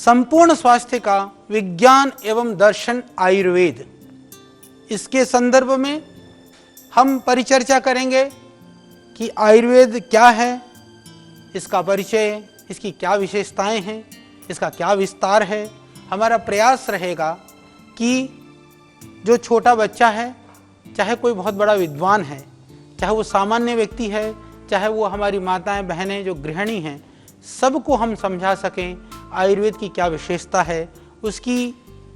संपूर्ण स्वास्थ्य का विज्ञान एवं दर्शन आयुर्वेद, इसके संदर्भ में हम परिचर्चा करेंगे कि आयुर्वेद क्या है, इसका परिचय, इसकी क्या विशेषताएं हैं, इसका क्या विस्तार है। हमारा प्रयास रहेगा कि जो छोटा बच्चा है, चाहे कोई बहुत बड़ा विद्वान है, चाहे वो सामान्य व्यक्ति है, चाहे वो हमारी माताएं बहनें जो गृहिणी हैं, सबको हम समझा सकें आयुर्वेद की क्या विशेषता है, उसकी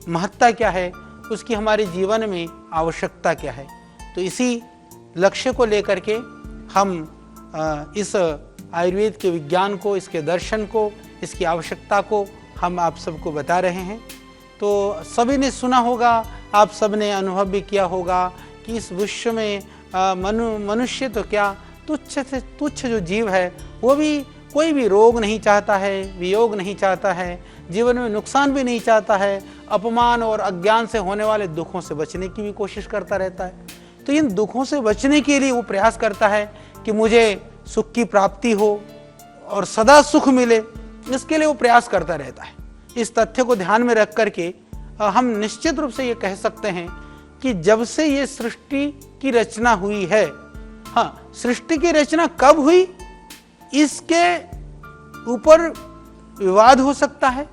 महत्ता क्या है, उसकी हमारे जीवन में आवश्यकता क्या है। तो इसी लक्ष्य को लेकर के हम इस आयुर्वेद के विज्ञान को, इसके दर्शन को, इसकी आवश्यकता को हम आप सबको बता रहे हैं। तो सभी ने सुना होगा, आप सब ने अनुभव भी किया होगा कि इस विश्व में मनुष्य तो क्या तुच्छ से तुच्छ जो जीव है, वो भी कोई भी रोग नहीं चाहता है, वियोग नहीं चाहता है, जीवन में नुकसान भी नहीं चाहता है, अपमान और अज्ञान से होने वाले दुखों से बचने की भी कोशिश करता रहता है। तो इन दुखों से बचने के लिए वो प्रयास करता है कि मुझे सुख की प्राप्ति हो और सदा सुख मिले, इसके लिए वो प्रयास करता रहता है। इस तथ्य को ध्यान में रख करके हम निश्चित रूप से ये कह सकते हैं कि जब से ये सृष्टि की रचना हुई है, हाँ, सृष्टि की रचना कब हुई इसके ऊपर विवाद हो सकता है,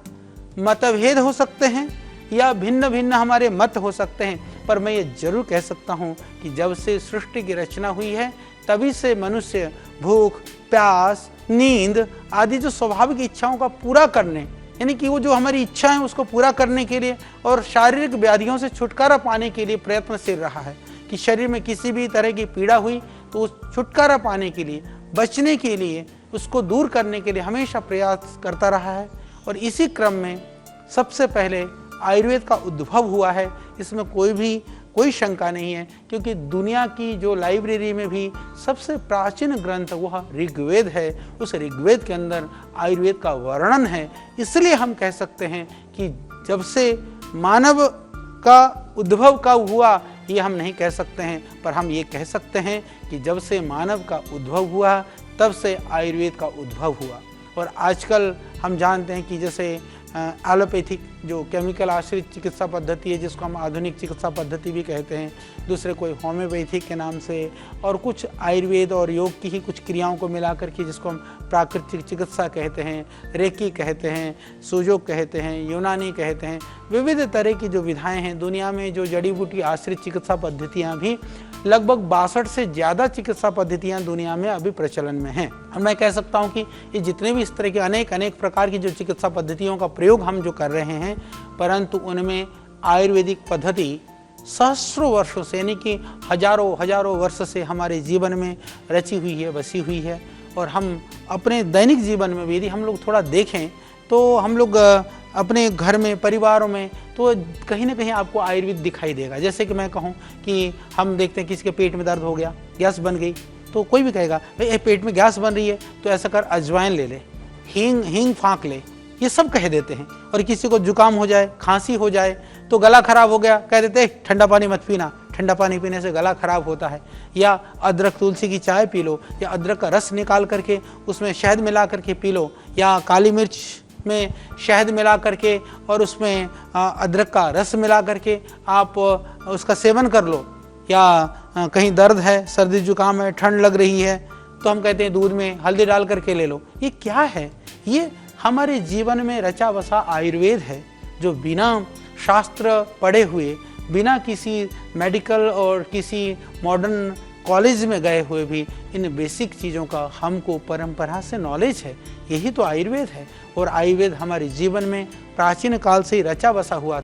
मतभेद हो सकते हैं, या भिन्न भिन्न हमारे मत हो सकते हैं, पर मैं ये जरूर कह सकता हूँ कि जब से सृष्टि की रचना हुई है तभी से मनुष्य भूख, प्यास, नींद आदि जो स्वाभाविक इच्छाओं का पूरा करने, यानी कि वो जो हमारी इच्छा है उसको पूरा करने के लिए और शारीरिक व्याधियों से छुटकारा पाने के लिए प्रयत्नशील रहा है। कि शरीर में किसी भी तरह की पीड़ा हुई तो उस छुटकारा पाने के लिए, बचने के लिए, उसको दूर करने के लिए हमेशा प्रयास करता रहा है। और इसी क्रम में सबसे पहले आयुर्वेद का उद्भव हुआ है, इसमें कोई शंका नहीं है, क्योंकि दुनिया की जो लाइब्रेरी में भी सबसे प्राचीन ग्रंथ वह ऋग्वेद है, उस ऋग्वेद के अंदर आयुर्वेद का वर्णन है। इसलिए हम कह सकते हैं कि जब से मानव का उद्भव कब हुआ ये हम नहीं कह सकते हैं, पर हम ये कह सकते हैं कि जब से मानव का उद्भव हुआ तब से आयुर्वेद का उद्भव हुआ। और आजकल हम जानते हैं कि जैसे एलोपैथिक जो केमिकल आश्रित चिकित्सा पद्धति है, जिसको हम आधुनिक चिकित्सा पद्धति भी कहते हैं, दूसरे कोई होम्योपैथिक के नाम से, और कुछ आयुर्वेद और योग की ही कुछ क्रियाओं को मिलाकर के जिसको हम प्राकृतिक चिकित्सा कहते हैं, रेकी कहते हैं, सुजोग कहते हैं, यूनानी कहते हैं, विविध तरह की जो विधाएं हैं दुनिया में, जो जड़ी बूटी आश्रित चिकित्सा पद्धतियाँ भी लगभग 62 से ज़्यादा चिकित्सा पद्धतियाँ दुनिया में अभी प्रचलन में हैं। और मैं कह सकता हूँ कि ये जितने भी इस तरह के अनेक प्रकार की जो चिकित्सा पद्धतियों का प्रयोग हम जो कर रहे हैं, परंतु उनमें आयुर्वेदिक पद्धति सहस्रों वर्षों से, यानी कि हजारों वर्ष से हमारे जीवन में रची हुई है, बसी हुई है। और हम अपने दैनिक जीवन में भी यदि हम लोग थोड़ा देखें तो हम लोग अपने घर में, परिवारों में, तो कहीं ना कहीं आपको आयुर्वेद दिखाई देगा। जैसे कि मैं कहूँ कि हम देखते हैं किसी के पेट में दर्द हो गया, गैस बन गई, तो कोई भी कहेगा भाई पेट में गैस बन रही है तो ऐसा कर अजवाइन ले ले, हींग फाँक ले, ये सब कह देते हैं। और किसी को जुकाम हो जाए, खांसी हो जाए, तो गला खराब हो गया, कह देते हैं ठंडा पानी मत पीना, ठंडा पानी पीने से गला खराब होता है। या अदरक तुलसी की चाय पी लो, या अदरक का रस निकाल करके उसमें शहद मिला करके पी लो, या काली मिर्च में शहद मिला करके और उसमें अदरक का रस मिला करके आप उसका सेवन कर लो। या कहीं दर्द है, सर्दी जुकाम है, ठंड लग रही है, तो हम कहते हैं दूध में हल्दी डाल करके ले लो। ये क्या है? ये हमारे जीवन में रचा बसा आयुर्वेद है, जो बिना शास्त्र पढ़े हुए, बिना किसी मेडिकल और किसी मॉडर्न कॉलेज में गए हुए भी इन बेसिक चीज़ों का हमको परंपरा से नॉलेज है। यही तो आयुर्वेद है। और आयुर्वेद हमारे जीवन में प्राचीन काल से ही रचा बसा हुआ